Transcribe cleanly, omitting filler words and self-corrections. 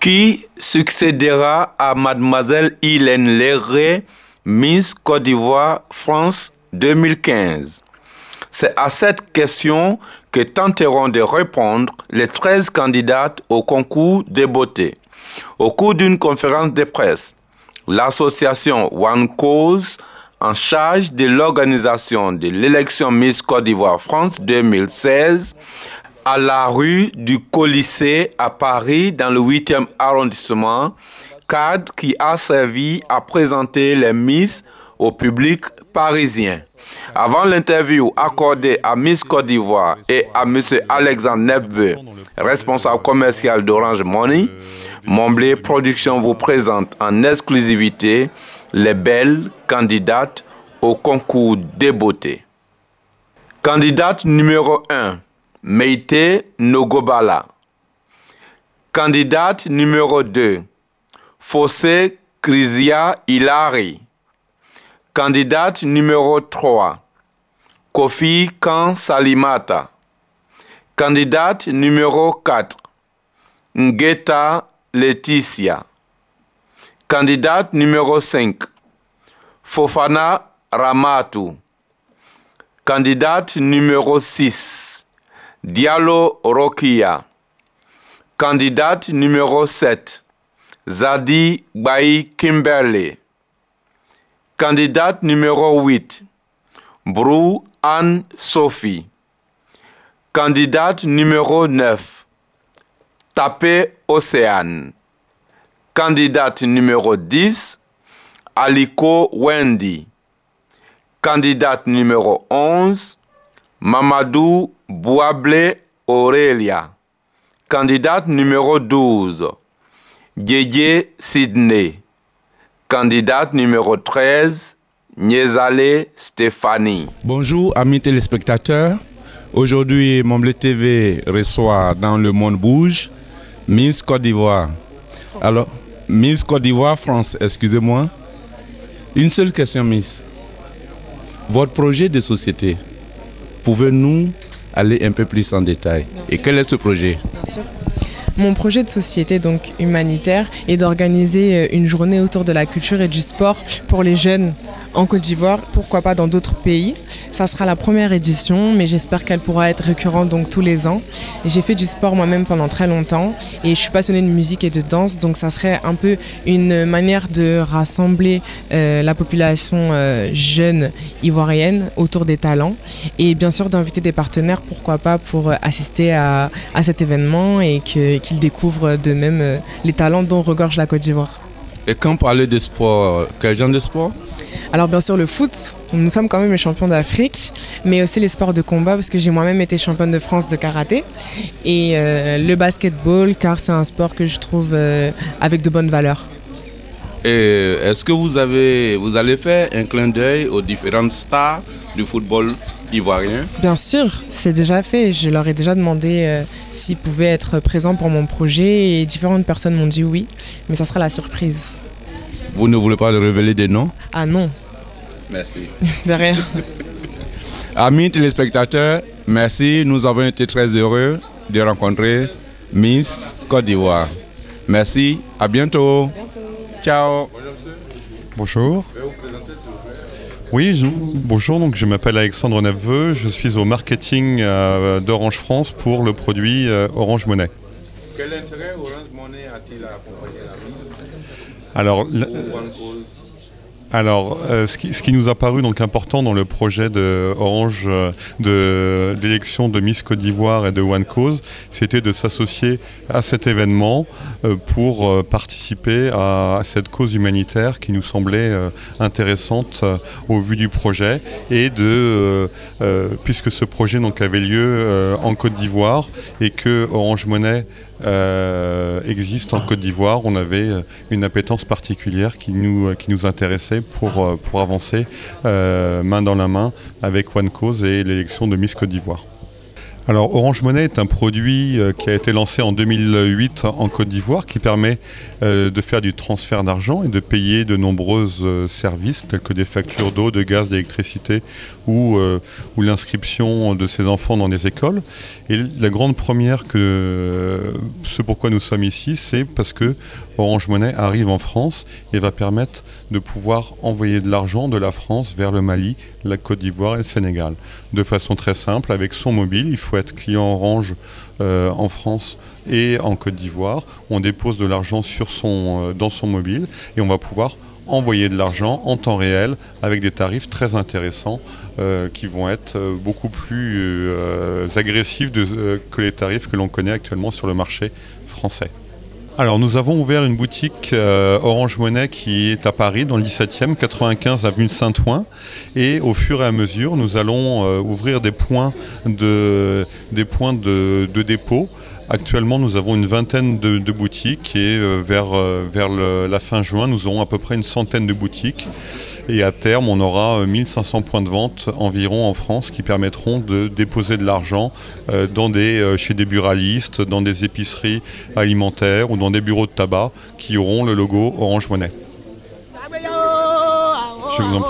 Qui succédera à Mademoiselle Hélène Léré, Miss Côte d'Ivoire France 2015? C'est à cette question que tenteront de répondre les 13 candidates au concours de beauté. Au cours d'une conférence de presse, l'association One Cause, en charge de l'organisation de l'élection Miss Côte d'Ivoire France 2016, à la rue du Colisée à Paris, dans le 8e arrondissement, cadre qui a servi à présenter les Miss au public parisien. Avant l'interview accordée à Miss Côte d'Ivoire et à M. Alexandre Nefbeu, responsable commercial d'Orange Money, Momblé Production vous présente en exclusivité les belles candidates au concours de beauté. Candidate numéro 1. Meïté Nogobala. Candidate numéro 2, Fossé Krisia Hilary. Candidate numéro 3, Kofi Kan Salimata. Candidate numéro 4, Ngeta Laetitia. Candidate numéro 5, Fofana Ramatou. Candidate numéro 6, Diallo Rokia. Candidate numéro 7, Zadi Bayi Kimberley. Candidate numéro 8, Brou Anne Sophie. Candidate numéro 9, Tapé Océane. Candidate numéro 10, Aliko Wendy. Candidate numéro 11, Mamadou Bouablé Aurélia. Candidate numéro 12, Djedje Sydney. Candidate numéro 13, Niezale Stéphanie. Bonjour amis téléspectateurs. Aujourd'hui, Momblé TV reçoit dans Le Monde Bouge Miss Côte d'Ivoire. Alors, Miss Côte d'Ivoire France, excusez-moi. Une seule question, Miss. Votre projet de société, pouvez-nous aller un peu plus en détail? Et quel est ce projet? Bien sûr. Mon projet de société donc humanitaire est d'organiser une journée autour de la culture et du sport pour les jeunes en Côte d'Ivoire, pourquoi pas dans d'autres pays. Ça sera la première édition, mais j'espère qu'elle pourra être récurrente donc tous les ans. J'ai fait du sport moi-même pendant très longtemps et je suis passionnée de musique et de danse, donc ça serait un peu une manière de rassembler la population jeune ivoirienne autour des talents et bien sûr d'inviter des partenaires, pourquoi pas, pour assister à cet événement et qu'ils découvrent d'eux-mêmes les talents dont regorge la Côte d'Ivoire. Et quand parler de sport, quel genre de sport? Alors bien sûr le foot, nous sommes quand même les champions d'Afrique, mais aussi les sports de combat parce que j'ai moi-même été championne de France de karaté et le basketball car c'est un sport que je trouve avec de bonnes valeurs. Et est-ce que vous allez faire un clin d'œil aux différentes stars du football ivoirien? Bien sûr, c'est déjà fait. Je leur ai déjà demandé s'ils pouvaient être présents pour mon projet et différentes personnes m'ont dit oui, mais ça sera la surprise. Vous ne voulez pas révéler des noms? Ah non. Merci. De rien. Amis téléspectateurs, merci. Nous avons été très heureux de rencontrer Miss Côte d'Ivoire. Merci, à bientôt. Ciao. Bonjour. Oui, bonjour, donc je m'appelle Alexandre Nefbeu, je suis au marketing d'Orange France pour le produit Orange Money. Quel intérêt Orange Money a-t-il à accompagner la Miss? Alors, ce qui nous a paru donc important dans le projet de Orange de l'élection de Miss Côte d'Ivoire et de One Cause, c'était de s'associer à cet événement pour participer à cette cause humanitaire qui nous semblait intéressante au vu du projet et puisque ce projet donc avait lieu en Côte d'Ivoire et que Orange Money existe en Côte d'Ivoire. On avait une appétence particulière qui nous intéressait pour avancer main dans la main avec One Cause et l'élection de Miss Côte d'Ivoire. Alors Orange Money est un produit qui a été lancé en 2008 en Côte d'Ivoire qui permet de faire du transfert d'argent et de payer de nombreux services tels que des factures d'eau, de gaz, d'électricité ou l'inscription de ses enfants dans des écoles. Et la grande première, ce pourquoi nous sommes ici, c'est parce que Orange Money arrive en France et va permettre de pouvoir envoyer de l'argent de la France vers le Mali, la Côte d'Ivoire et le Sénégal. De façon très simple, avec son mobile, il faut être client Orange en France et en Côte d'Ivoire. On dépose de l'argent dans son mobile et on va pouvoir envoyer de l'argent en temps réel avec des tarifs très intéressants qui vont être beaucoup plus agressifs que les tarifs que l'on connaît actuellement sur le marché français. Alors nous avons ouvert une boutique Orange Money qui est à Paris dans le 17e, 95 avenue de Saint-Ouen, et au fur et à mesure nous allons ouvrir des points de dépôt. Actuellement nous avons une vingtaine de boutiques et vers la fin juin nous aurons à peu près une centaine de boutiques. Et à terme, on aura 1500 points de vente environ en France qui permettront de déposer de l'argent chez des buralistes, dans des épiceries alimentaires ou dans des bureaux de tabac qui auront le logo Orange Money. Je vous en prie.